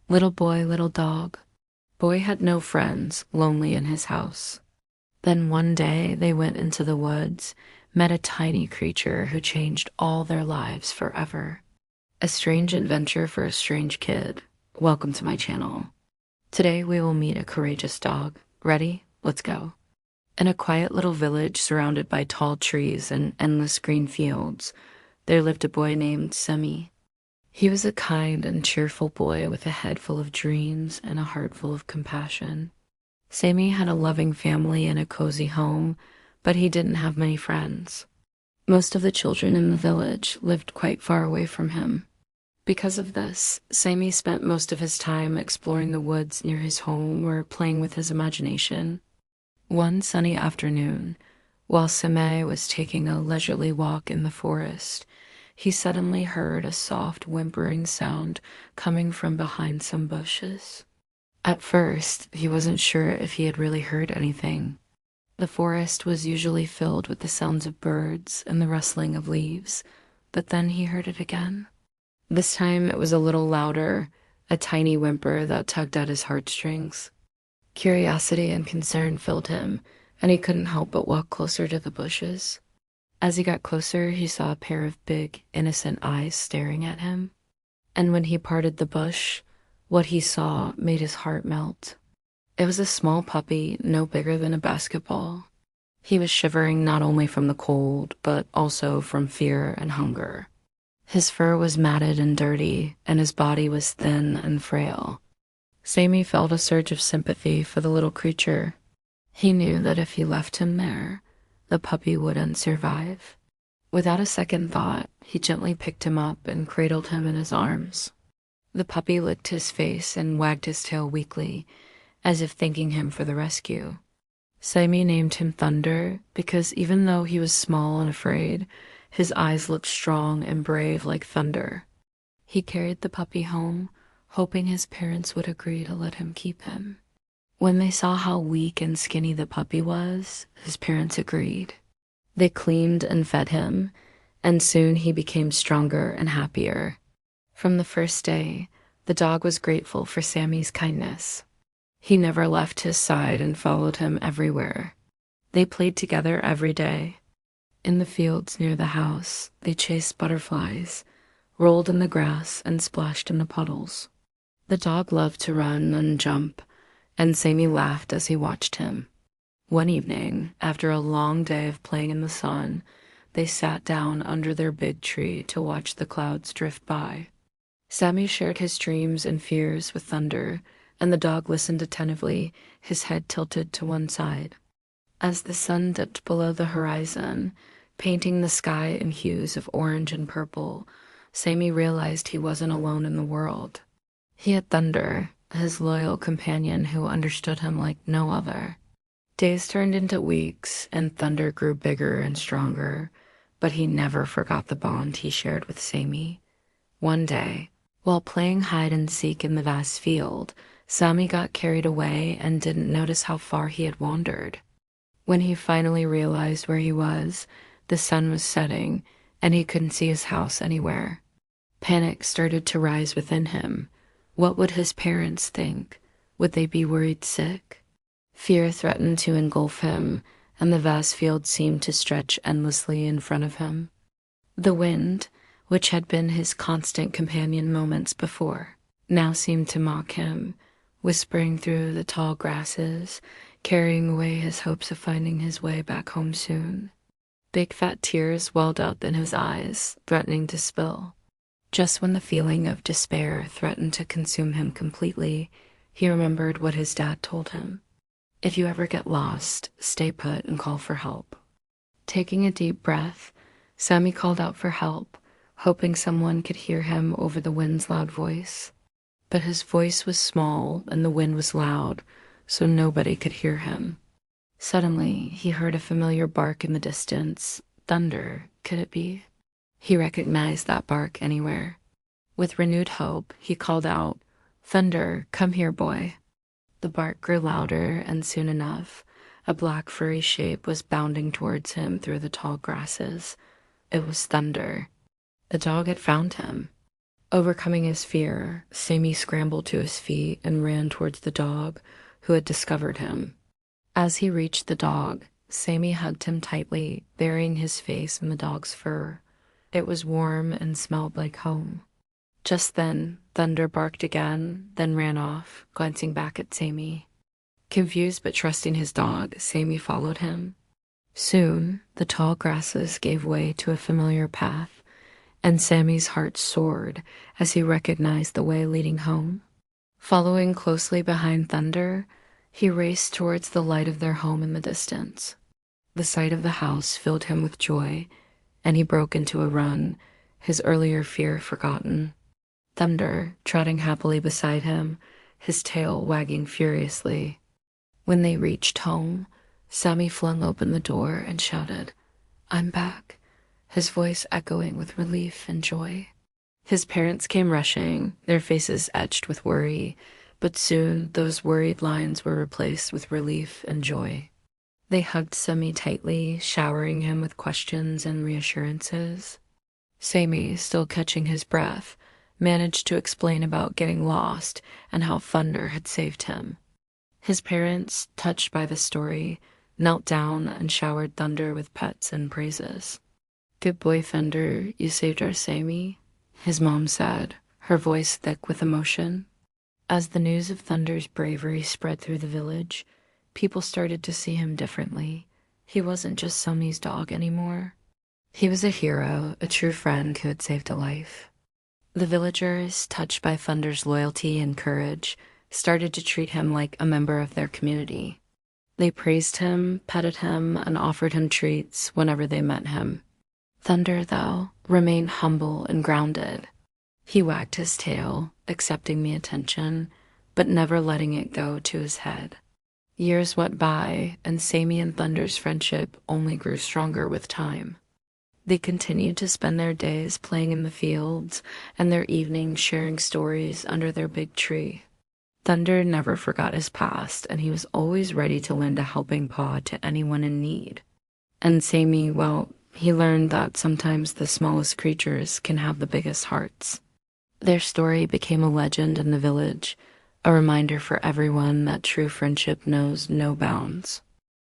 Little boy, little dog. Boy had no friends, lonely in his house. Then one day they went into the woods, met a tiny creature who changed all their lives forever. A strange adventure for a strange kid. Welcome to my channel. Today we will meet a courageous dog. Ready? Let's go. In a quiet little village surrounded by tall trees and endless green fields, there lived a boy named Sami. He was a kind and cheerful boy with a head full of dreams and a heart full of compassion. Sami had a loving family and a cozy home, but he didn't have many friends. Most of the children in the village lived quite far away from him. Because of this, Sami spent most of his time exploring the woods near his home or playing with his imagination. One sunny afternoon, while Sami was taking a leisurely walk in the forest, he suddenly heard a soft whimpering sound coming from behind some bushes. At first, he wasn't sure if he had really heard anything. The forest was usually filled with the sounds of birds and the rustling of leaves, but then he heard it again. This time it was a little louder, a tiny whimper that tugged at his heartstrings. Curiosity and concern filled him, and he couldn't help but walk closer to the bushes. As he got closer, he saw a pair of big, innocent eyes staring at him. And when he parted the bush, what he saw made his heart melt. It was a small puppy, no bigger than a basketball. He was shivering not only from the cold, but also from fear and hunger. His fur was matted and dirty, and his body was thin and frail. Sami felt a surge of sympathy for the little creature. He knew that if he left him there, the puppy wouldn't survive. Without a second thought, he gently picked him up and cradled him in his arms. The puppy licked his face and wagged his tail weakly, as if thanking him for the rescue. Sami named him Thunder because even though he was small and afraid, his eyes looked strong and brave like thunder. He carried the puppy home, hoping his parents would agree to let him keep him. When they saw how weak and skinny the puppy was, his parents agreed. They cleaned and fed him, and soon he became stronger and happier. From the first day, the dog was grateful for Sami's kindness. He never left his side and followed him everywhere. They played together every day. In the fields near the house, they chased butterflies, rolled in the grass, and splashed in the puddles. The dog loved to run and jump, and Sami laughed as he watched him. One evening, after a long day of playing in the sun, they sat down under their big tree to watch the clouds drift by. Sami shared his dreams and fears with Thunder, and the dog listened attentively, his head tilted to one side. As the sun dipped below the horizon, painting the sky in hues of orange and purple, Sami realized he wasn't alone in the world. He had Thunder, his loyal companion who understood him like no other. Days turned into weeks, and Thunder grew bigger and stronger, but he never forgot the bond he shared with Sami. One day, while playing hide and seek in the vast field, Sami got carried away and didn't notice how far he had wandered. When he finally realized where he was, the sun was setting, and he couldn't see his house anywhere. Panic started to rise within him. What would his parents think? Would they be worried sick? Fear threatened to engulf him, and the vast field seemed to stretch endlessly in front of him. The wind, which had been his constant companion moments before, now seemed to mock him, whispering through the tall grasses, carrying away his hopes of finding his way back home soon. Big fat tears welled up in his eyes, threatening to spill. Just when the feeling of despair threatened to consume him completely, he remembered what his dad told him. If you ever get lost, stay put and call for help. Taking a deep breath, Sami called out for help, hoping someone could hear him over the wind's loud voice. But his voice was small and the wind was loud, so nobody could hear him. Suddenly, he heard a familiar bark in the distance. Thunder, could it be? He recognized that bark anywhere. With renewed hope, he called out, "Thunder, come here, boy." The bark grew louder, and soon enough, a black furry shape was bounding towards him through the tall grasses. It was Thunder. The dog had found him. Overcoming his fear, Sami scrambled to his feet and ran towards the dog, who had discovered him. As he reached the dog, Sami hugged him tightly, burying his face in the dog's fur. It was warm and smelled like home. Just then, Thunder barked again, then ran off, glancing back at Sami. Confused but trusting his dog, Sami followed him. Soon, the tall grasses gave way to a familiar path, and Sami's heart soared as he recognized the way leading home. Following closely behind Thunder, he raced towards the light of their home in the distance. The sight of the house filled him with joy, and he broke into a run, his earlier fear forgotten. Thunder trotting happily beside him, his tail wagging furiously. When they reached home, Sami flung open the door and shouted, "I'm back," his voice echoing with relief and joy. His parents came rushing, their faces etched with worry, but soon those worried lines were replaced with relief and joy. They hugged Sami tightly, showering him with questions and reassurances. Sami, still catching his breath, managed to explain about getting lost and how Thunder had saved him. His parents, touched by the story, knelt down and showered Thunder with pets and praises. "Good boy, Thunder, you saved our Sami," his mom said, her voice thick with emotion. As the news of Thunder's bravery spread through the village, people started to see him differently. He wasn't just Sami's dog anymore. He was a hero, a true friend who had saved a life. The villagers, touched by Thunder's loyalty and courage, started to treat him like a member of their community. They praised him, petted him, and offered him treats whenever they met him. Thunder, though, remained humble and grounded. He wagged his tail, accepting the attention, but never letting it go to his head. Years went by, and Sami and Thunder's friendship only grew stronger with time. They continued to spend their days playing in the fields and their evenings sharing stories under their big tree. Thunder never forgot his past, and he was always ready to lend a helping paw to anyone in need. And Sami, well, he learned that sometimes the smallest creatures can have the biggest hearts. Their story became a legend in the village, a reminder for everyone that true friendship knows no bounds.